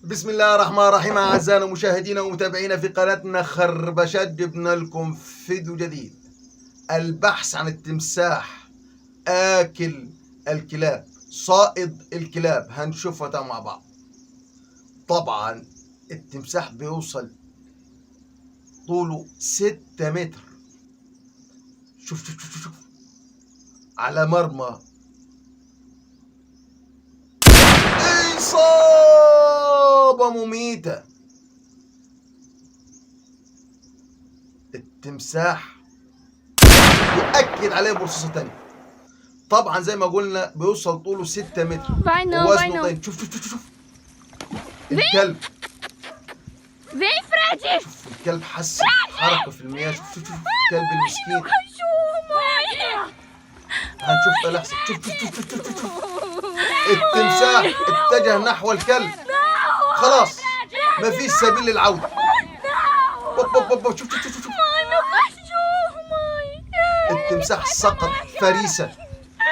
بسم الله الرحمن الرحيم. أعزائنا المشاهدين ومتابعينا في قناتنا خربشات، جبنا لكم فيديو جديد. البحث عن التمساح آكل الكلاب، صائد الكلاب، هنشوفها مع بعض. طبعا التمساح بيوصل طوله 6 متر. شوف شوف شوف شوف على مرمى إصابة مميتة. التمساح يأكد عليه برصاصة تانية. طبعا زي ما قلنا بيوصل طوله 6 متر ووزنه طين. شوف شوف شوف شوف الكلب. شوف الكلب حس حركة في المياه. شوف شوف شوف الكلب المسكين. هنشوف طلع. شوف شوف شوف شوف شوف شوف التمساح اتجه نحو الكلب. خلاص ما فيش سبيل للعودة. شوف شوف شوف شوف التمساح سقط فريسة.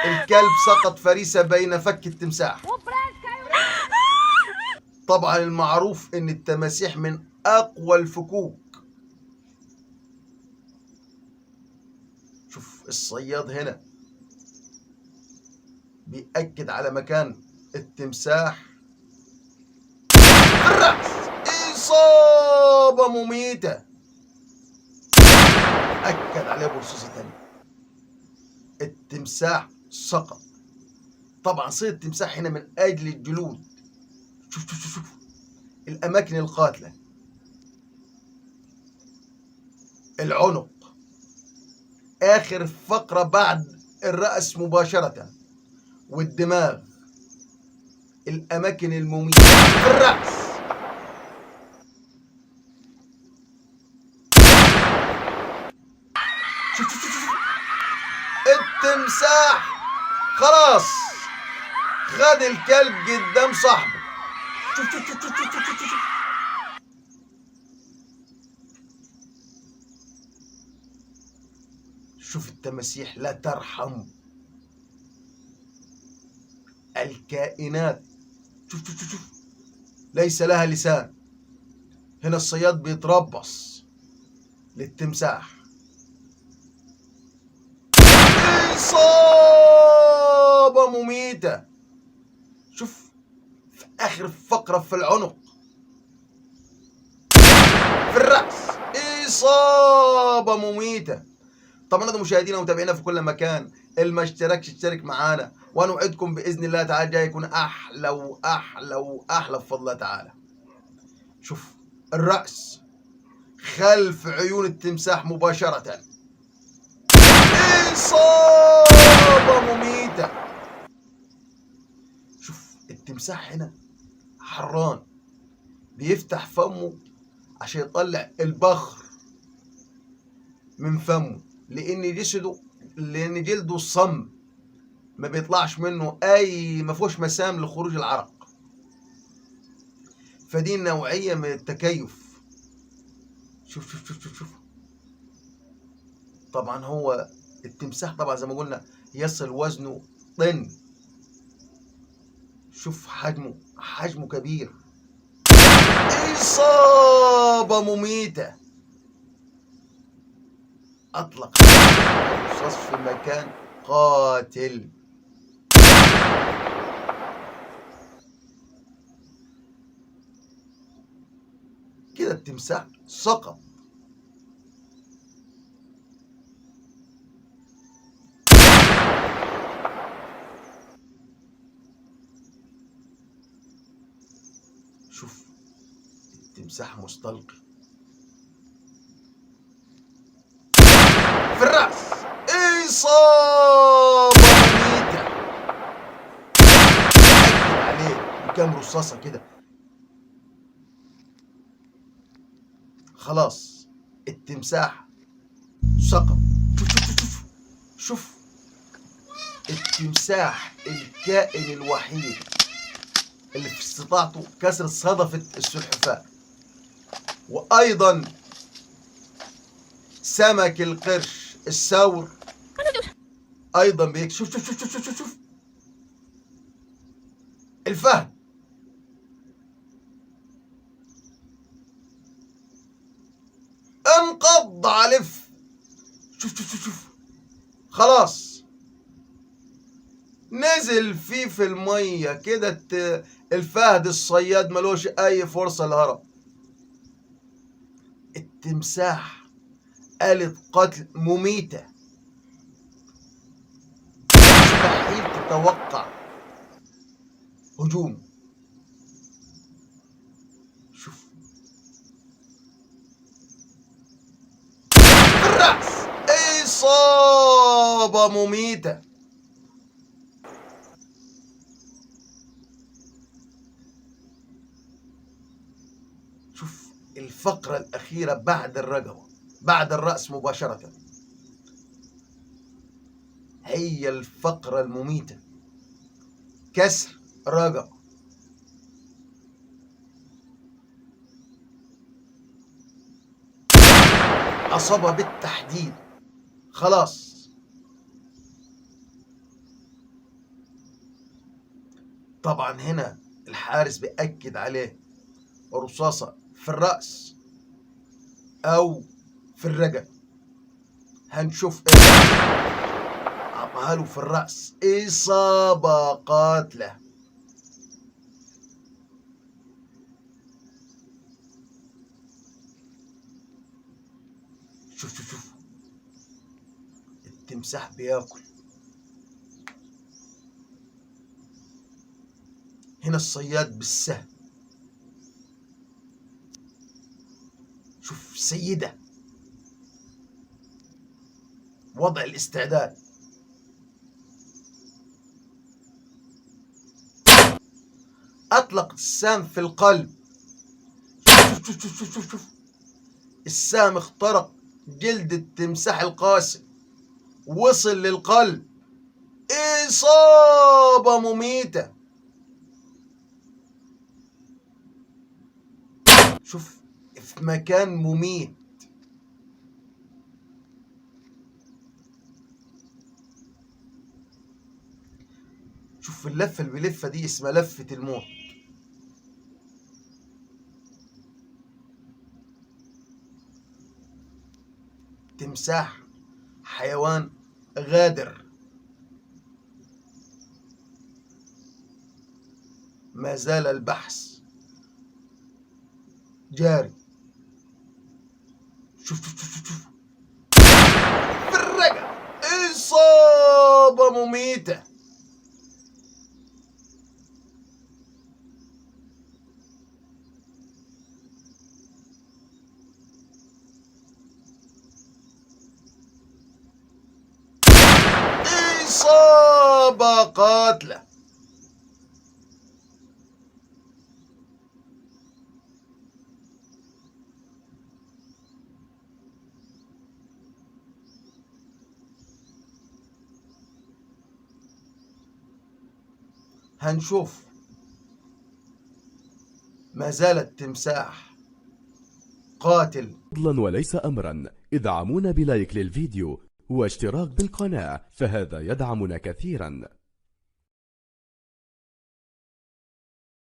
الكلب سقط فريسة بين فك التمساح. طبعا المعروف ان التماسيح من اقوى الفكوك. شوف الصياد هنا بيأكد على مكان التمساح في الرأس. إصابة مميتة. أكد عليه برصاصة تانية. التمساح سقط. طبعا صيد التمساح هنا من أجل الجلود. شوف شوف شوف الأماكن القاتلة، العنق، آخر فقرة بعد الرأس مباشرة، والدماغ، الأماكن المميتة في الرأس. شوف شوف شوف التمساح خلاص خد الكلب قدام صاحبه. شوف شوف شوف شوف شوف شوف شوف شوف التماسيح لا ترحم الكائنات. شوف شوف شوف ليس لها لسان. هنا الصياد بيتربص للتمساح. إصابة مميتة. شوف في آخر فقرة في العنق، في الرأس، إصابة مميتة. طبعا هذا مشاهدينا ومتابعينا في كل مكان، اللي ما اشتركش اشترك معانا، ونوعدكم بإذن الله تعالى جاي يكون أحلى وأحلى وأحلى بفضل الله تعالى. شوف الرأس خلف عيون التمساح مباشرة. إصابة مميتة. شوف التمساح هنا حران، بيفتح فمه عشان يطلع البخر من فمه، لأن جلده الصم ما بيطلعش منه ما فيهوش مسام لخروج العرق. فدي نوعية من التكيف. شوف شوف شوف شوف شوف طبعا هو التمساح طبعا زي ما قلنا يصل وزنه طن. شوف حجمه كبير. إصابة مميتة. أطلق الرصاص في مكان قاتل. كده التمساح سقط. شوف التمساح مستلقي في الرأس. إصابة مميتة. أكد عليه بكام رصاصة كده. خلاص التمساح سقط. شوف شوف شوف شوف التمساح الكائن الوحيد اللي في استطاعته كسر صدفة السلحفاة. وأيضا سمك القرش الثور أيضا بيكسر. شوف شوف شوف شوف شوف الفهد شوف خلاص نزل فيه في المية كده. الفهد الصياد ملوش اي فرصة للهرب. التمساح آلة قتل مميتة، مستحيل تتوقع هجوم. شوف الرأس، إصابة مميتة. شوف الفقرة الأخيرة بعد الرقبة، بعد الرأس مباشرة، هي الفقرة المميتة، كسر رقبة. أصابها بالتحديد، خلاص. طبعا هنا الحارس بيأكد عليه رصاصة في الرأس أو في الرقبة. هنشوف ايه. عطاها له في الرأس، إصابة قاتلة. شوف التمساح بياكل. هنا الصياد بالسهم. شوف سيدة، وضع الاستعداد. أطلق السهم في القلب. شوف السهم اخترق جلد التمساح القاسي، وصل للقلب. إصابة مميتة. شوف في مكان مميت. شوف اللفة اللي بيلفها دي اسمها لفة الموت. تمساح حيوان غادر، ما زال البحث جاري. شوف في الرقبة، إصابة مميتة. إصابة قاتلة. هنشوف ما زال التمساح قاتل. فضلا وليس أمرا ادعمونا بلايك للفيديو واشتراك بالقناة، فهذا يدعمنا كثيرا.